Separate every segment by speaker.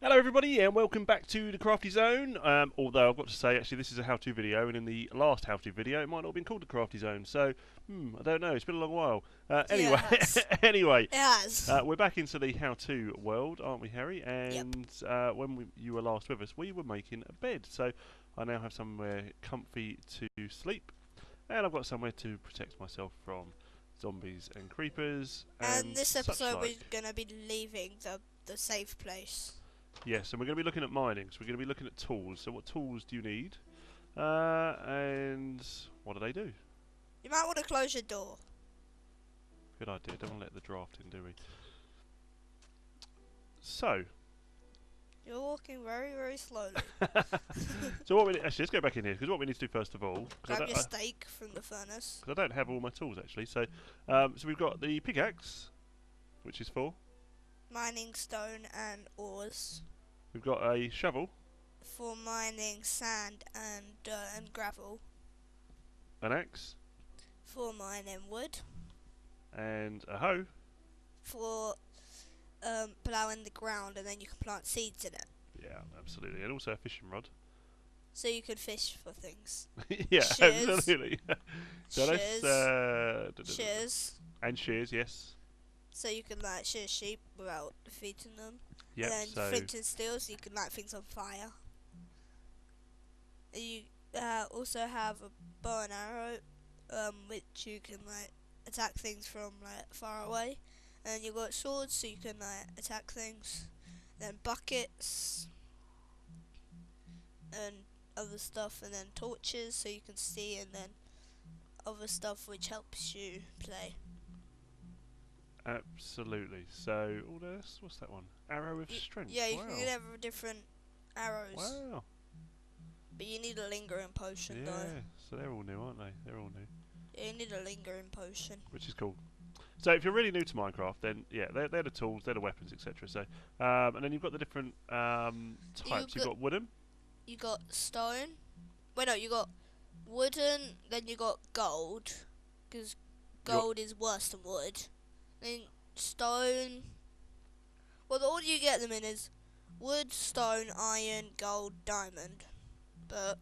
Speaker 1: Hello everybody and welcome back to the Crafty Zone. Although I've got to say, actually, this is a how-to video, and in the last how-to video it might not have been called the Crafty Zone, so I don't know, it's been a long while.
Speaker 2: Yeah,
Speaker 1: Anyway,
Speaker 2: it has.
Speaker 1: anyway,
Speaker 2: It has.
Speaker 1: we're back into the how-to world, aren't we, Harry?
Speaker 2: Yep.
Speaker 1: And when you were last with us, we were making a bed, so I now have somewhere comfy to sleep, and I've got somewhere to protect myself from zombies and creepers
Speaker 2: And
Speaker 1: and
Speaker 2: this
Speaker 1: such
Speaker 2: episode we're
Speaker 1: like.
Speaker 2: gonna be leaving the safe place.
Speaker 1: Yes, and we're going to be looking at mining, so we're going to be looking at tools. So what tools do you need? And what do they do?
Speaker 2: You might want to close your door.
Speaker 1: Good idea, don't want to let the draft in, do we? So,
Speaker 2: You're walking very, very slowly.
Speaker 1: so what we actually, let's go back in here, because what we need to do first of all,
Speaker 2: Grab your steak from the furnace.
Speaker 1: because I don't have all my tools actually, so so we've got the pickaxe, which is for,
Speaker 2: Mining stone and ores.
Speaker 1: we've got a shovel,
Speaker 2: For mining sand and dirt and gravel.
Speaker 1: an axe,
Speaker 2: For mining wood.
Speaker 1: and a hoe.
Speaker 2: For ploughing the ground, and then you can plant seeds in it.
Speaker 1: Yeah, absolutely, and also a fishing rod.
Speaker 2: So you can fish for things.
Speaker 1: Yeah,
Speaker 2: Shears.
Speaker 1: absolutely. So
Speaker 2: Shears.
Speaker 1: let's
Speaker 2: Shears.
Speaker 1: and shears, yes.
Speaker 2: So you can like shear sheep without defeating them.
Speaker 1: Yep,
Speaker 2: And then
Speaker 1: so
Speaker 2: flint and steel, so you can light things on fire. And you also have a bow and arrow, which you can like attack things from like far away. And you got swords, so you can like attack things. Then buckets and other stuff, and then torches, so you can see, and then other stuff which helps you play.
Speaker 1: absolutely. So all this, what's that one? Arrow of strength.
Speaker 2: Yeah, you
Speaker 1: Wow.
Speaker 2: can have different arrows,
Speaker 1: Wow.
Speaker 2: but you need a lingering potion
Speaker 1: Yeah.
Speaker 2: though.
Speaker 1: So they're all new, aren't they? They're all new,
Speaker 2: Yeah, you need a lingering potion.
Speaker 1: which is cool. So if you're really new to Minecraft, then yeah, they're the tools, they're the weapons, etc. So and then you've got the different types. You've got wooden.
Speaker 2: You got stone. Wait, no, you got wooden. Then you got gold, because gold is worse than wood. Then stone. Well, the order you get them in is wood, stone, iron, gold, diamond. But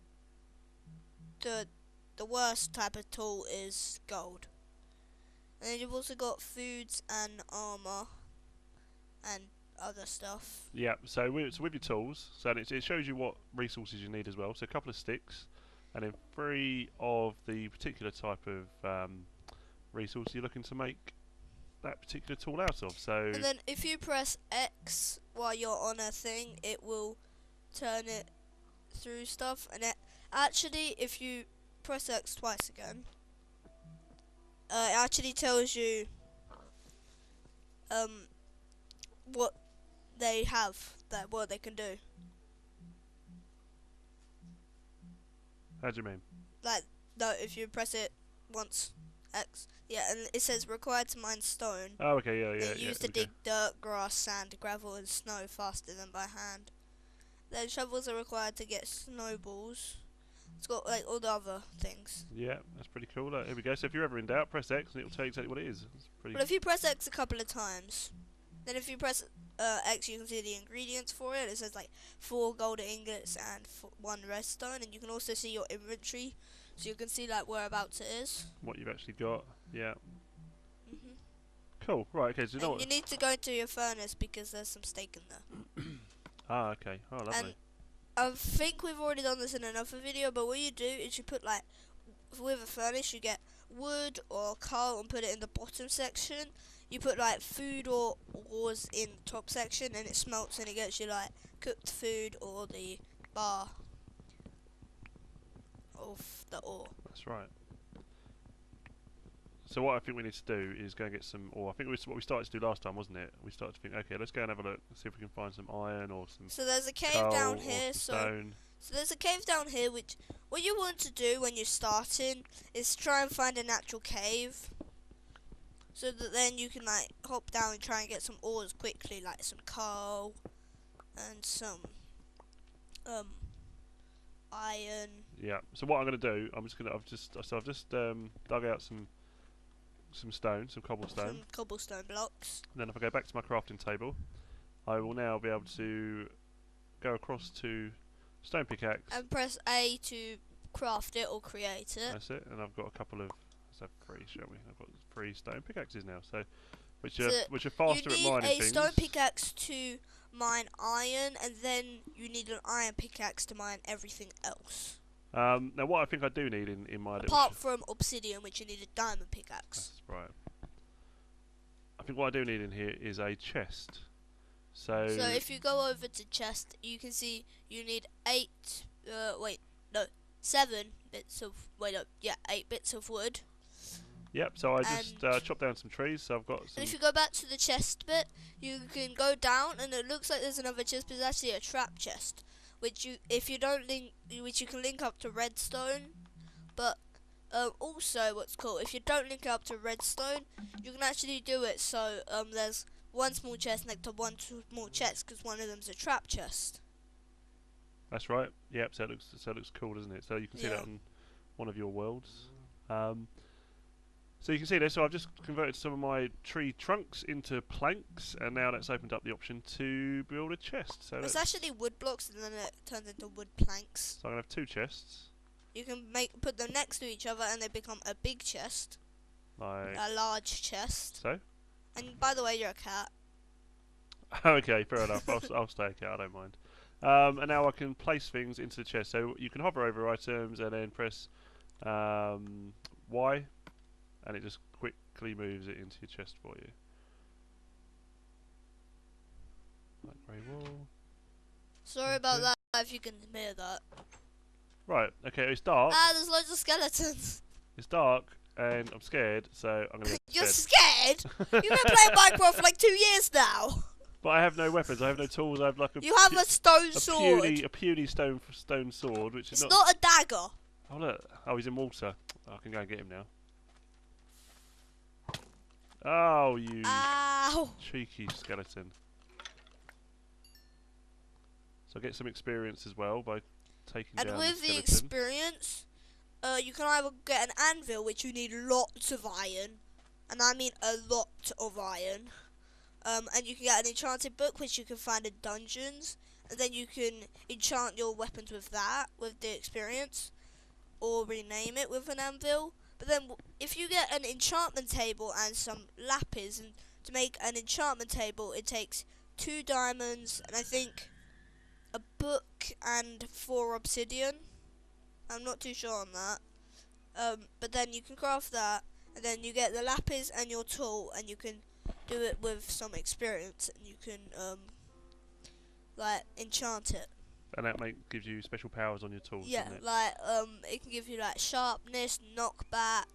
Speaker 2: the worst type of tool is gold. And then you've also got foods and armor and other stuff.
Speaker 1: Yeah. So with your tools, so it shows you what resources you need as well. So a couple of sticks, and then 3 of the particular type of resource you're looking to make that particular tool out of. So
Speaker 2: And then if you press X while you're on a thing, it will turn it through stuff. And it actually, if you press X twice again, it actually tells you what they have, what they can do.
Speaker 1: how do you mean?
Speaker 2: Like, no, if you press it once, X, yeah, and it says required to mine stone.
Speaker 1: Oh, okay, yeah.
Speaker 2: They use to dig dirt, grass, sand, gravel, and snow faster than by hand. Then shovels are required to get snowballs. It's got like all the other things.
Speaker 1: Yeah, that's pretty cool. Here we go. So if you're ever in doubt, press X and it'll tell you exactly what it is. It's pretty.
Speaker 2: But if you press X a couple of times, then if you press X, you can see the ingredients for it. It says like 4 gold ingots and 1 redstone, and you can also see your inventory, so you can see like whereabouts it is.
Speaker 1: What you've actually got. Yeah.
Speaker 2: Mhm.
Speaker 1: Cool. Right. Okay. So you know
Speaker 2: And you need to go to your furnace because there's some steak in there.
Speaker 1: Ah. Okay. Oh, lovely.
Speaker 2: And I think we've already done this in another video, but what you do is you put like, with a furnace you get wood or coal and put it in the bottom section. You put like food or ores in the top section, and it smelts and it gets you like cooked food or the bar of the ore.
Speaker 1: That's right. So what I think we need to do is go and get some ore. I think what we started to do last time, wasn't it? We started to think, okay, let's go and have a look, see if we can find some iron or some
Speaker 2: So there's a cave
Speaker 1: coal
Speaker 2: down
Speaker 1: or
Speaker 2: here.
Speaker 1: some stone.
Speaker 2: So there's a cave down here, which what you want to do when you're starting is try and find a natural cave, so that then you can like hop down and try and get some ores quickly, like some coal and some iron.
Speaker 1: Yeah. So what I'm going to do, I've just dug out some stone, some cobblestone.
Speaker 2: Some cobblestone blocks.
Speaker 1: And then if I go back to my crafting table, I will now be able to go across to stone pickaxe.
Speaker 2: And press A to craft it or create it.
Speaker 1: That's it. And I've got a couple of, let's have 3, shall we? I've got 3 stone pickaxes now. So which are faster at mining things.
Speaker 2: You need a stone pickaxe to mine iron, and then you need an iron pickaxe to mine everything else.
Speaker 1: Now what I think I do need in my
Speaker 2: apart from obsidian, which you need a diamond pickaxe.
Speaker 1: That's right. I think what I do need in here is a chest. So
Speaker 2: if you go over to chest, you can see you need 7 bits of 8 bits of wood.
Speaker 1: Yep, so I just chopped down some trees, so I've got some.
Speaker 2: And if you go back to the chest bit, you can go down, and it looks like there's another chest, but it's actually a trap chest, which you can link up to redstone. But also, what's cool, if you don't link it up to redstone, you can actually do it so there's one small chest next to one small chest, because one of them's a trap chest.
Speaker 1: That's right. Yep. So it looks cool, doesn't it? So you can see that on one of your worlds. So you can see this. So I've just converted some of my tree trunks into planks, and now that's opened up the option to build a chest. So
Speaker 2: it's actually wood blocks, and then it turns into wood planks.
Speaker 1: So I'm gonna have 2 chests.
Speaker 2: You can put them next to each other, and they become a big chest,
Speaker 1: like
Speaker 2: a large chest.
Speaker 1: So.
Speaker 2: And by the way, you're a cat.
Speaker 1: Okay, fair enough. I'll stay a cat. I don't mind. And now I can place things into the chest. So you can hover over items and then press Y. And it just quickly moves it into your chest for you. Like grey wool.
Speaker 2: Sorry about that, if you can hear that.
Speaker 1: Right, okay, it's dark.
Speaker 2: There's loads of skeletons.
Speaker 1: It's dark, and I'm scared, so I'm gonna get
Speaker 2: You're scared? You've been playing Minecraft for like 2 years now.
Speaker 1: But I have no weapons, I have no tools, I have like a...
Speaker 2: You have a stone sword.
Speaker 1: A puny stone sword, which is
Speaker 2: not... It's not a dagger.
Speaker 1: Oh look, he's in water. I can go and get him now. Oh, you cheeky skeleton. So I get some experience as well by taking down the skeleton.
Speaker 2: And with the experience, you can either get an anvil, which you need lots of iron, and I mean a lot of iron, and you can get an enchanted book, which you can find in dungeons, and then you can enchant your weapons with that, with the experience, or rename it with an anvil. But then, if you get an enchantment table and some lapis, and to make an enchantment table, it takes 2 diamonds, and I think a book and 4 obsidian. I'm not too sure on that. But then you can craft that, and then you get the lapis and your tool, and you can do it with some experience, and you can like enchant it.
Speaker 1: And that gives you special powers on your tools, doesn't it?
Speaker 2: Like it can give you like sharpness, knockback,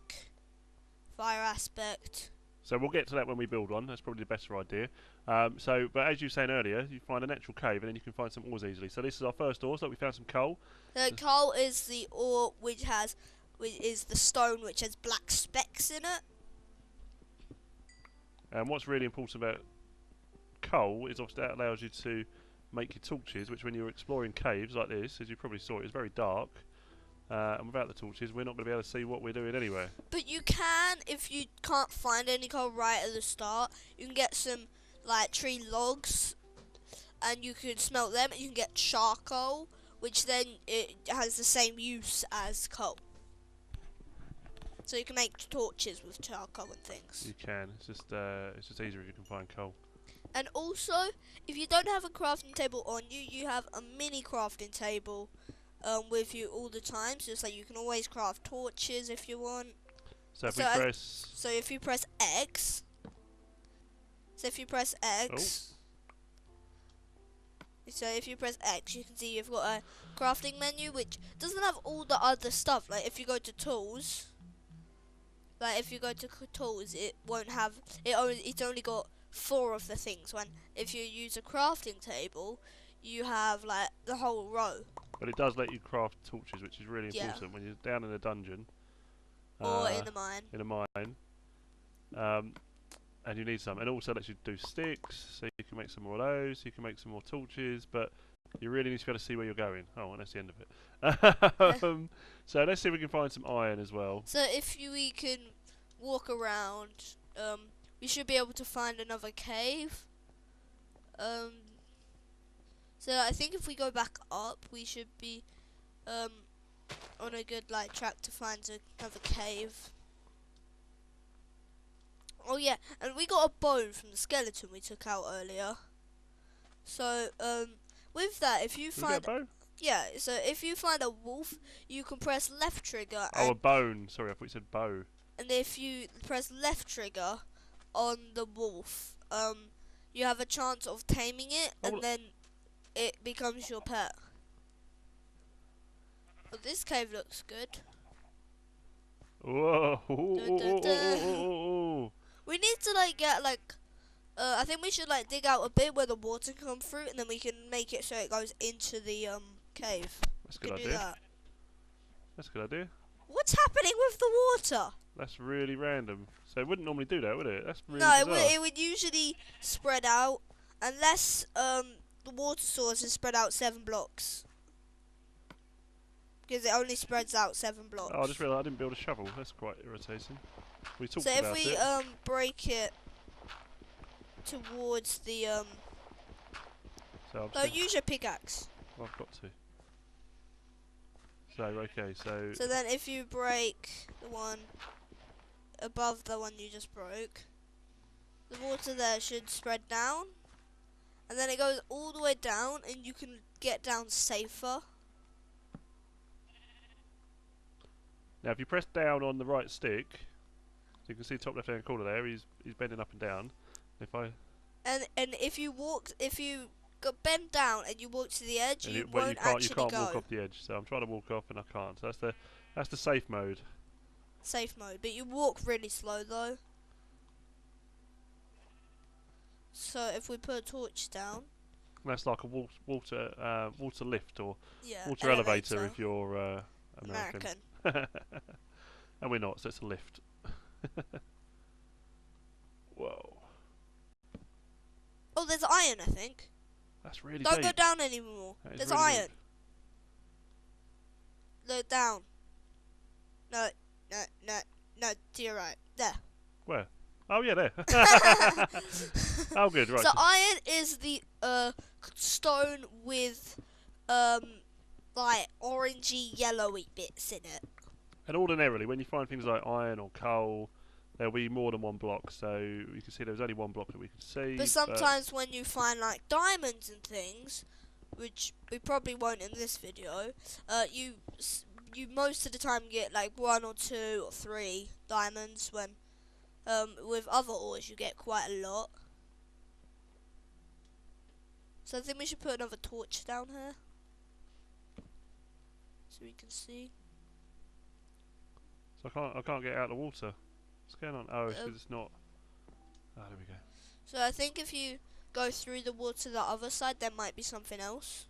Speaker 2: fire aspect.
Speaker 1: So we'll get to that when we build one. That's probably the better idea. But as you were saying earlier, you find a natural cave, and then you can find some ores easily. So this is our first ore. So we found some coal.
Speaker 2: The coal is the ore which is the stone which has black specks in it.
Speaker 1: And what's really important about coal is obviously that allows you to make your torches, which when you're exploring caves like this, as you probably saw, it's very dark, and without the torches we're not going to be able to see what we're doing anyway.
Speaker 2: But you can, if you can't find any coal right at the start, you can get some like tree logs, and you can smelt them, and you can get charcoal, which then it has the same use as coal. So you can make torches with charcoal and things.
Speaker 1: You can. It's just easier if you can find coal.
Speaker 2: And also, if you don't have a crafting table on you, you have a mini crafting table with you all the time. So it's like you can always craft torches if you want.
Speaker 1: So if
Speaker 2: you press X. So if you press X. So if you press X, you can see you've got a crafting menu which doesn't have all the other stuff. Like if you go to tools, it won't have it's only got 4 of the things, when if you use a crafting table you have like the whole row.
Speaker 1: But it does let you craft torches, which is really important when you're down in a dungeon
Speaker 2: or in a mine.
Speaker 1: And you need some, and also lets you do sticks, so you can make some more of those, you can make some more torches, but you really need to be able to see where you're going. Oh, and that's the end of it. So let's see if we can find some iron as well.
Speaker 2: So if we can walk around, we should be able to find another cave. So I think if we go back up, we should be on a good like track to find another cave. Oh yeah, and we got a bone from the skeleton we took out earlier. So with that, if you
Speaker 1: Did we get a
Speaker 2: find
Speaker 1: bow?
Speaker 2: so if you find a wolf, you can press left trigger,
Speaker 1: Oh, a bone. Sorry, I thought you said bow.
Speaker 2: and if you press left trigger on the wolf, you have a chance of taming it, and then it becomes your pet. But this cave looks good.
Speaker 1: Whoa!
Speaker 2: We need to like get like I think we should like dig out a bit where the water can come through, and then we can make it so it goes into the cave.
Speaker 1: That's a good idea. That's a good idea.
Speaker 2: What's happening with the water?
Speaker 1: That's really random. So it wouldn't normally do that, would it? That's really
Speaker 2: No,
Speaker 1: bizarre.
Speaker 2: it would usually spread out unless the water source is spread out 7 blocks. Because it only spreads out 7 blocks.
Speaker 1: Oh, I just realised I didn't build a shovel. That's quite irritating. We talked
Speaker 2: so
Speaker 1: about
Speaker 2: if
Speaker 1: it.
Speaker 2: we break it towards the
Speaker 1: So
Speaker 2: don't use your pickaxe.
Speaker 1: Well, I've got to. So okay,
Speaker 2: So then if you break the one above the one you just broke, the water there should spread down, and then it goes all the way down, and you can get down safer.
Speaker 1: now if you press down on the right stick, so you can see top left hand corner there. He's bending up and down. If I
Speaker 2: And if you bend down and you walk to the edge, you
Speaker 1: well,
Speaker 2: won't
Speaker 1: you can't
Speaker 2: actually go.
Speaker 1: walk off the edge. So I'm trying to walk off and I can't. So that's the safe mode.
Speaker 2: Safe mode, but you walk really slow though. So if we put a torch down,
Speaker 1: That's like a water lift or
Speaker 2: yeah,
Speaker 1: water elevator if you're American. And we're not, so it's a lift. Whoa.
Speaker 2: Oh, there's iron, I think.
Speaker 1: That's really
Speaker 2: Don't
Speaker 1: deep.
Speaker 2: go down anymore. There's
Speaker 1: really
Speaker 2: iron.
Speaker 1: deep.
Speaker 2: Look down. No, to your right. There.
Speaker 1: Where? Oh yeah, there. Oh good, right.
Speaker 2: So iron is the stone with like orangey yellowy bits in it.
Speaker 1: And ordinarily, when you find things like iron or coal, there'll be more than one block. So you can see there was only one block that we could see.
Speaker 2: But sometimes when you find like diamonds and things, which we probably won't in this video, you most of the time get like 1 or 2 or 3 diamonds. When with other ores you get quite a lot. So I think we should put another torch down here, so we can see.
Speaker 1: So I can't get out of the water. What's going on? Oh, it's 'cause it's not. Oh, there we go.
Speaker 2: So I think if you go through the water the other side, there might be something else.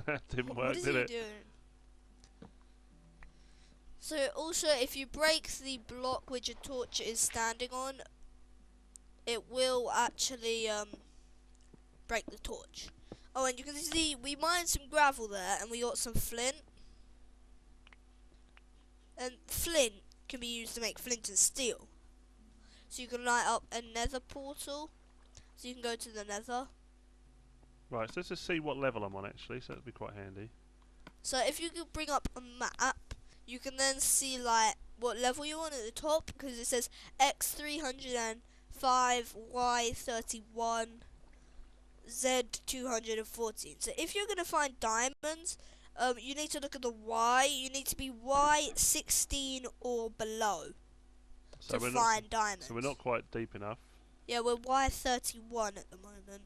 Speaker 1: That didn't work,
Speaker 2: What is
Speaker 1: did
Speaker 2: he
Speaker 1: it?
Speaker 2: doing? So also, if you break the block which a torch is standing on, it will actually break the torch. Oh, and you can see we mined some gravel there, and we got some flint. And flint can be used to make flint and steel. So you can light up a nether portal, so you can go to the nether.
Speaker 1: Right, so let's just see what level I'm on actually, so that'd be quite handy.
Speaker 2: So if you could bring up a map, you can then see like what level you're on at the top, because it says X305, Y31, Z214. So if you're going to find diamonds, you need to look at the Y. You need to be Y16 or below to find diamonds.
Speaker 1: So we're not quite deep enough.
Speaker 2: Yeah, we're Y31 at the moment.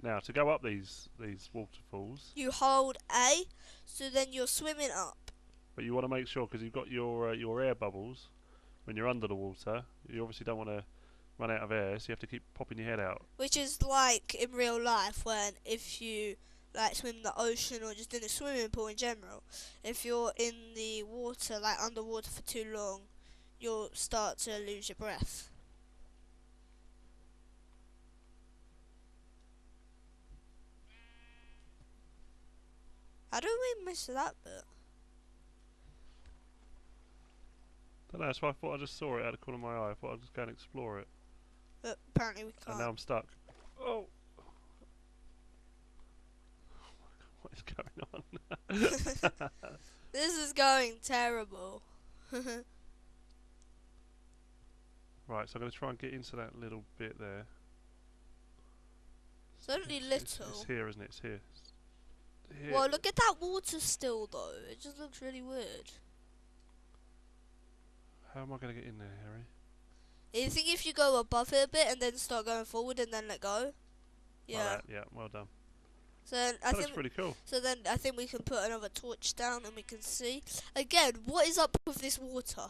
Speaker 1: Now, to go up these waterfalls,
Speaker 2: you hold A, so then you're swimming up.
Speaker 1: but you want to make sure, because you've got your air bubbles when you're under the water, you obviously don't want to run out of air, so you have to keep popping your head out.
Speaker 2: Which is like in real life, when if you like swim in the ocean or just in a swimming pool in general, if you're in the water, like underwater for too long, you'll start to lose your breath. How do we miss that bit?
Speaker 1: Don't know, that's why I thought I just saw it out of the corner of my eye. I thought I'd just go and explore it.
Speaker 2: But apparently we
Speaker 1: And now
Speaker 2: can't.
Speaker 1: I'm stuck. Oh! What is going on?
Speaker 2: This is going terrible.
Speaker 1: Right, so I'm going to try and get into that little bit there.
Speaker 2: It's only
Speaker 1: It's
Speaker 2: little.
Speaker 1: here, isn't it? It's here. Here.
Speaker 2: Well, look at that water still, though. It just looks really weird.
Speaker 1: How am I going to get in there, Harry?
Speaker 2: You think if you go above it a bit and then start going forward and then let go? Yeah.
Speaker 1: Like that, yeah, well done.
Speaker 2: So then I
Speaker 1: That
Speaker 2: think
Speaker 1: looks pretty cool.
Speaker 2: So then I think we can put another torch down and we can see. Again, what is up with this water?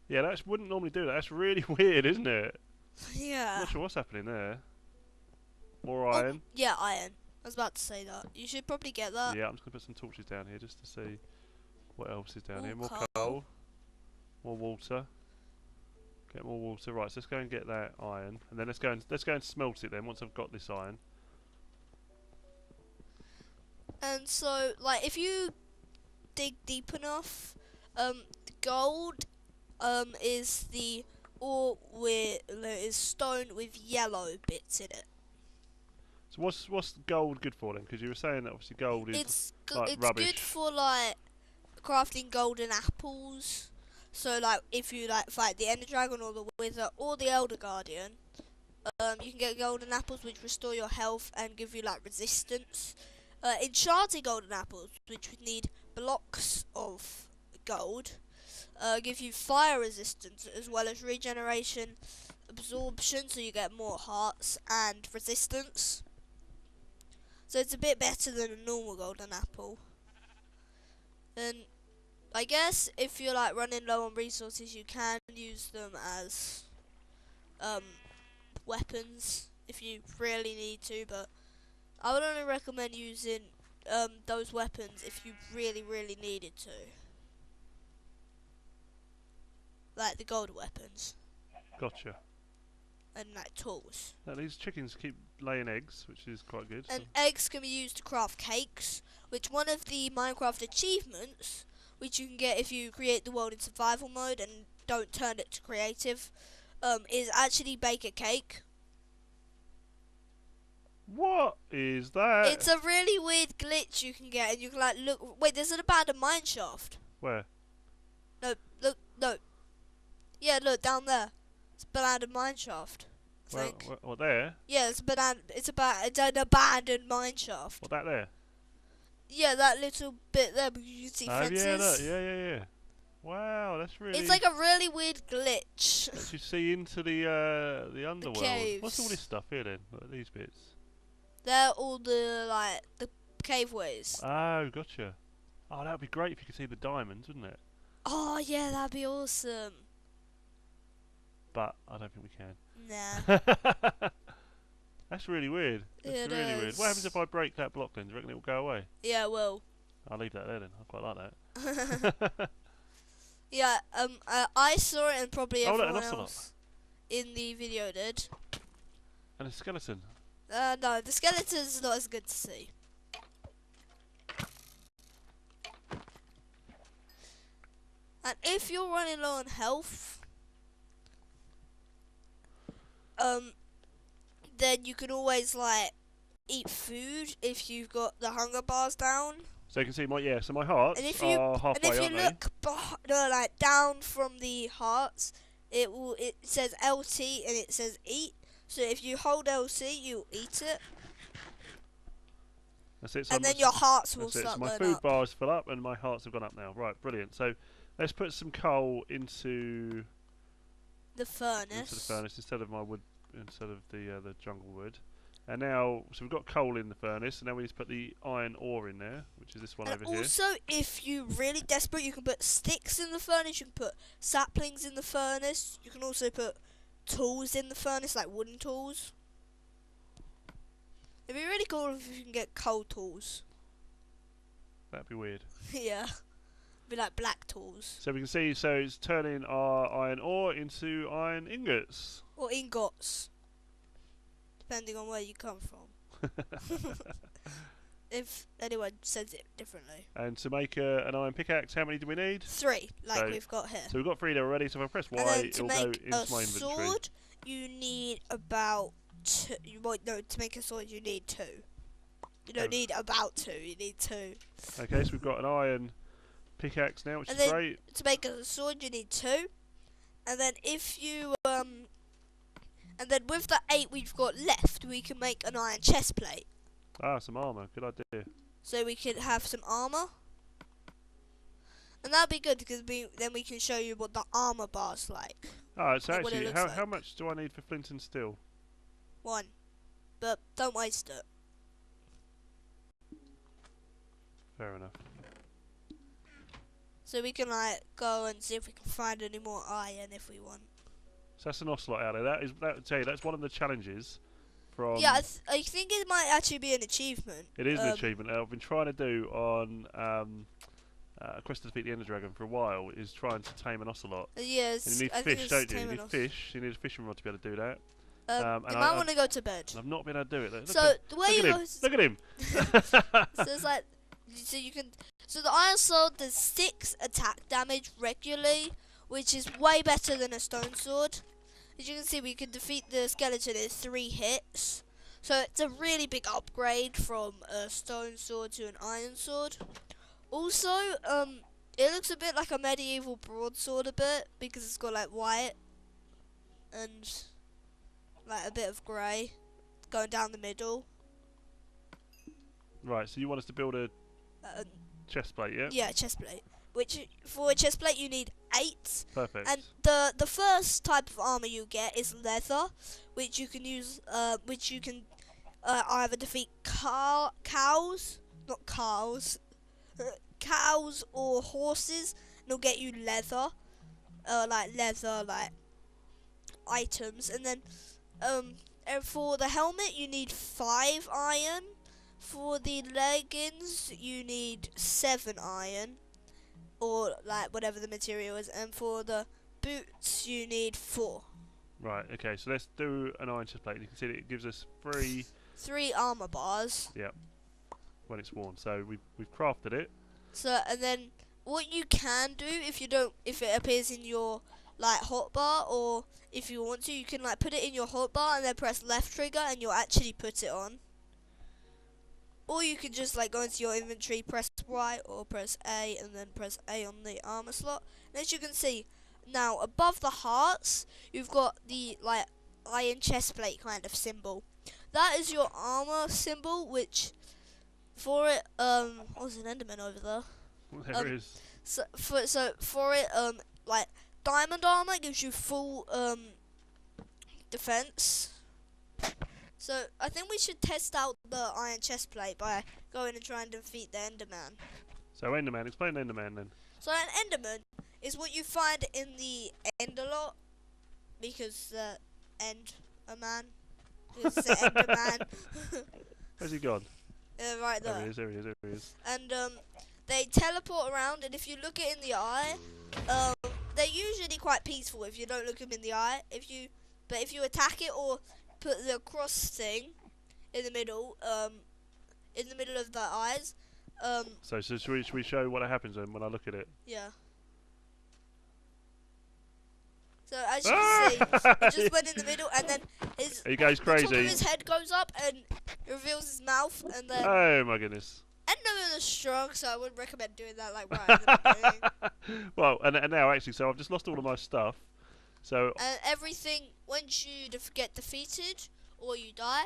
Speaker 1: Yeah, that wouldn't normally do that. That's really weird, isn't it?
Speaker 2: Yeah.
Speaker 1: Not sure what's happening there. More iron.
Speaker 2: Yeah, iron. I was about to say that. You should probably get that.
Speaker 1: Yeah, I'm just going to put some torches down here just to see what else is down
Speaker 2: Ooh,
Speaker 1: here. More
Speaker 2: coal.
Speaker 1: coal. More water. Get more water. Right, so let's go and get that iron. And then let's go and smelt it then once I've got this iron.
Speaker 2: And so, like, if you dig deep enough, gold, is the ore is stone with yellow bits in it.
Speaker 1: So what's gold good for then? Because you were saying that obviously gold is like
Speaker 2: It's
Speaker 1: rubbish.
Speaker 2: good for like crafting golden apples. So like if you like fight the Ender Dragon or the Wither or the Elder Guardian, you can get golden apples which restore your health and give you like resistance. Enchanted golden apples, which would need blocks of gold, give you fire resistance as well as regeneration, absorption, so you get more hearts and resistance. So it's a bit better than a normal golden apple. And I guess if you're like running low on resources, you can use them as weapons if you really need to, but I would only recommend using those weapons if you really needed to. Like the gold weapons.
Speaker 1: Gotcha.
Speaker 2: And like tools.
Speaker 1: Now these chickens keep laying eggs, which is quite good.
Speaker 2: And eggs can be used to craft cakes, which one of the Minecraft achievements, which you can get if you create the world in survival mode and don't turn it to creative, is actually bake a cake.
Speaker 1: What is that?
Speaker 2: It's a really weird glitch you can get, and you can like look. Wait, there's an abandoned mine shaft.
Speaker 1: Where?
Speaker 2: No, look, no. Yeah, look down there. It's an abandoned mine shaft. I think.
Speaker 1: What there?
Speaker 2: Yeah, it's an abandoned mine shaft.
Speaker 1: What that there?
Speaker 2: Yeah, that little bit there, because you can see fences.
Speaker 1: Yeah, look, yeah. Wow, that's really.
Speaker 2: It's like a really weird glitch.
Speaker 1: Lets you see into the underworld.
Speaker 2: caves.
Speaker 1: What's all this stuff here then? What are these bits?
Speaker 2: They're all the caveways.
Speaker 1: Oh, gotcha. Oh, that would be great if you could see the diamonds, wouldn't it?
Speaker 2: Oh yeah, that'd be awesome.
Speaker 1: But I don't think we can.
Speaker 2: Nah.
Speaker 1: That's really weird. That's
Speaker 2: It
Speaker 1: really weird.
Speaker 2: is.
Speaker 1: What happens if I break that block then? Do you reckon it will go away?
Speaker 2: Yeah, well.
Speaker 1: I'll leave that there then. I quite like that.
Speaker 2: Yeah, I saw it and probably
Speaker 1: Oh, look,
Speaker 2: everyone
Speaker 1: an ocelot.
Speaker 2: else in the video did.
Speaker 1: And a skeleton.
Speaker 2: No, the skeleton's not as good to see. And if you're running low on health, then you can always like eat food if you've got the hunger bars down.
Speaker 1: So you can see so my hearts
Speaker 2: And if you
Speaker 1: are halfway,
Speaker 2: and if you
Speaker 1: aren't they?
Speaker 2: look like down from the hearts, it says LT and it says eat. So if you hold LT, you eat it,
Speaker 1: That's it. So
Speaker 2: and then your hearts will
Speaker 1: that's it.
Speaker 2: start
Speaker 1: So my
Speaker 2: going
Speaker 1: food
Speaker 2: up.
Speaker 1: bars fill up and my hearts have gone up now. Right, brilliant. So let's put some coal into
Speaker 2: The furnace.
Speaker 1: instead of my wood, instead of the jungle wood. And now, so we've got coal in the furnace, and now we need to put the iron ore in there, which is this one
Speaker 2: And
Speaker 1: over here.
Speaker 2: also, if you're really desperate, you can put sticks in the furnace. You can put saplings in the furnace. You can also put tools in the furnace, like wooden tools. It'd be really cool if you can get coal tools.
Speaker 1: That'd be weird.
Speaker 2: Yeah. Be like black tools.
Speaker 1: So we can see, so it's turning our iron ore into iron ingots.
Speaker 2: Or ingots. Depending on where you come from. If anyone says it differently.
Speaker 1: And to make an iron pickaxe, how many do we need?
Speaker 2: 3, like
Speaker 1: So-
Speaker 2: we've got here.
Speaker 1: So we've got 3 there already, so if I press
Speaker 2: And
Speaker 1: Y,
Speaker 2: then
Speaker 1: it
Speaker 2: to
Speaker 1: will go
Speaker 2: make
Speaker 1: into
Speaker 2: a
Speaker 1: my inventory.
Speaker 2: sword, you need about two. No, to make a sword, you need two. You don't need about two. You need two.
Speaker 1: Okay, so we've got an iron pickaxe now, which
Speaker 2: And
Speaker 1: is
Speaker 2: then
Speaker 1: great.
Speaker 2: to make a sword, you need two. And then if you and then with the 8 we've got left, we can make an iron chest plate.
Speaker 1: Ah, some armour. Good idea.
Speaker 2: So we can have some armour. And that'd be good because then we can show you what the armour bar's like.
Speaker 1: Ah, so
Speaker 2: Like what it
Speaker 1: actually,
Speaker 2: looks
Speaker 1: how
Speaker 2: like.
Speaker 1: much do I need for flint and steel?
Speaker 2: 1. But don't waste it.
Speaker 1: Fair enough.
Speaker 2: So we can like go and see if we can find any more iron if we want.
Speaker 1: So that's an ocelot out there. That tell you, that's one of the challenges from.
Speaker 2: Yeah, I think it might actually be an achievement.
Speaker 1: It is an achievement. I've been trying to do on Quest to Defeat the Ender Dragon for a while. Is trying to tame an ocelot.
Speaker 2: Yes,
Speaker 1: And you need
Speaker 2: I
Speaker 1: fish,
Speaker 2: think
Speaker 1: don't you? You need fish. You need a fishing rod to be able to do that.
Speaker 2: You might want to go to bed.
Speaker 1: I've not been able to do it. Look,
Speaker 2: So the way you
Speaker 1: look at him.
Speaker 2: So it's like, so you can. So the iron sword does 6 attack damage regularly, which is way better than a stone sword. As you can see, we can defeat the skeleton in 3 hits. So it's a really big upgrade from a stone sword to an iron sword. Also, it looks a bit like a medieval broadsword a bit because it's got like white and like a bit of grey going down the middle.
Speaker 1: Right. So you want us to build a chest plate, yeah?
Speaker 2: Yeah, chest plate. Which for a chest plate you need 8.
Speaker 1: Perfect.
Speaker 2: And the first type of armor you get is leather, which you can use. Which you can either defeat cows, not cows, cows or horses, and it'll get you leather, like items. And then and for the helmet you need 5 iron. For the leggings you need 7 iron, or like whatever the material is, and for the boots you need 4.
Speaker 1: Right. Okay. So let's do an iron chest plate. You can see that it gives us
Speaker 2: 3 armor bars.
Speaker 1: Yep. When it's worn. So we've crafted it.
Speaker 2: So and then what you can do if it appears in your like hotbar, or if you want to, you can like put it in your hotbar and then press left trigger and you'll actually put it on. Or you can just like go into your inventory, press Y or press A, and then press A on the armor slot. And as you can see, now above the hearts, you've got the like iron chest plate kind of symbol. That is your armor symbol, which for it, what's an Enderman over there?
Speaker 1: There it is.
Speaker 2: So for it, like diamond armor gives you full defense. So I think we should test out the iron chest plate by going and trying to defeat the Enderman.
Speaker 1: So Enderman, explain Enderman then.
Speaker 2: So an Enderman is what you find in the Ender lot, because end a man. It's the Enderman.
Speaker 1: Where's he gone?
Speaker 2: Right there.
Speaker 1: There he is. There he is. There he is.
Speaker 2: And they teleport around, and if you look it in the eye, they're usually quite peaceful if you don't look them in the eye. If you attack it or put the cross thing in the middle of the eyes.
Speaker 1: So should we show what happens when I look at it?
Speaker 2: Yeah. So as you can see, he just went in the middle, and then
Speaker 1: he goes crazy.
Speaker 2: The top of his head goes up and reveals his mouth, and then.
Speaker 1: Oh my goodness.
Speaker 2: Enderman is strong, so I wouldn't recommend doing that like right at the beginning.
Speaker 1: Well, and now actually, so I've just lost all of my stuff. So
Speaker 2: everything, once you get defeated or you die,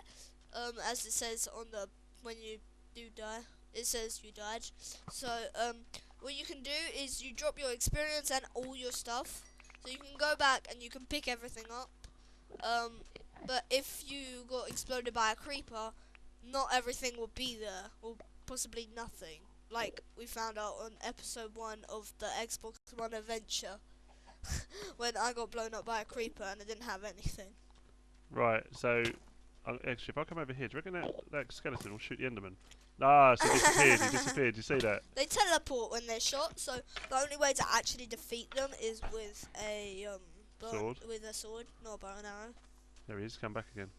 Speaker 2: as it says on the when you do die, it says you died. So what you can do is you drop your experience and all your stuff, so you can go back and you can pick everything up. But if you got exploded by a creeper, not everything will be there, or possibly nothing, like we found out on episode 1 of the Xbox One adventure. When I got blown up by a creeper and I didn't have anything.
Speaker 1: Right, so actually, if I come over here, do you reckon that skeleton will shoot the Enderman? Ah, so he disappeared. He disappeared. You see that?
Speaker 2: They teleport when they're shot, so the only way to actually defeat them is with a
Speaker 1: sword.
Speaker 2: With a sword, not a bow and arrow.
Speaker 1: There he is. Come back again.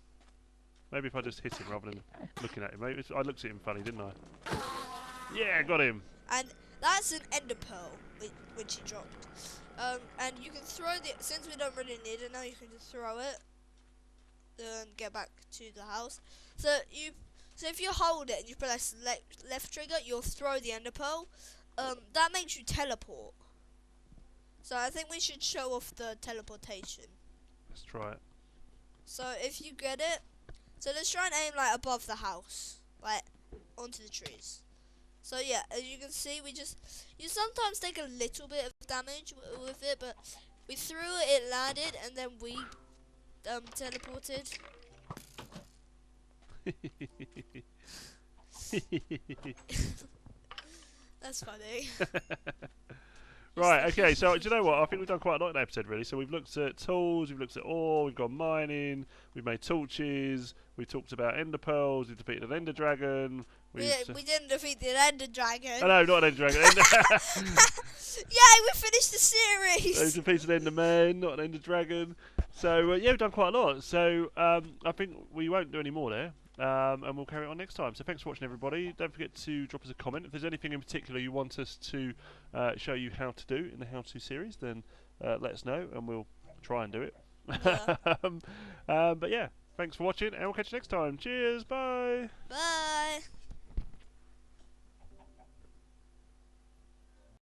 Speaker 1: Maybe if I just hit him rather than looking at him. Maybe I looked at him funny, didn't I? Yeah, got him.
Speaker 2: And that's an ender pearl, which he dropped. And you can throw since we don't really need it now, you can just throw it. get back to the house. So if you hold it and you press left trigger, you'll throw the ender pearl. That makes you teleport. So I think we should show off the teleportation.
Speaker 1: Let's try it.
Speaker 2: So if you get it, so let's try and aim like above the house, like onto the trees. So yeah, as you can see, you sometimes take a little bit of damage with it, but we threw it, it landed, and then we teleported. That's funny.
Speaker 1: Right, okay, so do you know what? I think we've done quite a lot in the episode, really. So we've looked at tools, we've looked at ore, we've gone mining, we've made torches, we talked about ender pearls, we've defeated an ender dragon.
Speaker 2: We didn't defeat the ender dragon.
Speaker 1: Oh, no, not an ender dragon.
Speaker 2: Yay, we finished the series!
Speaker 1: We defeated an ender man, not an ender dragon. So, yeah, we've done quite a lot. So, I think we won't do any more there. And we'll carry on next time. So thanks for watching, everybody. Don't forget to drop us a comment. If there's anything in particular you want us to show you how to do in the how-to series, then let us know and we'll try and do it.
Speaker 2: Yeah.
Speaker 1: But yeah, thanks for watching and we'll catch you next time. Cheers, bye!
Speaker 2: Bye!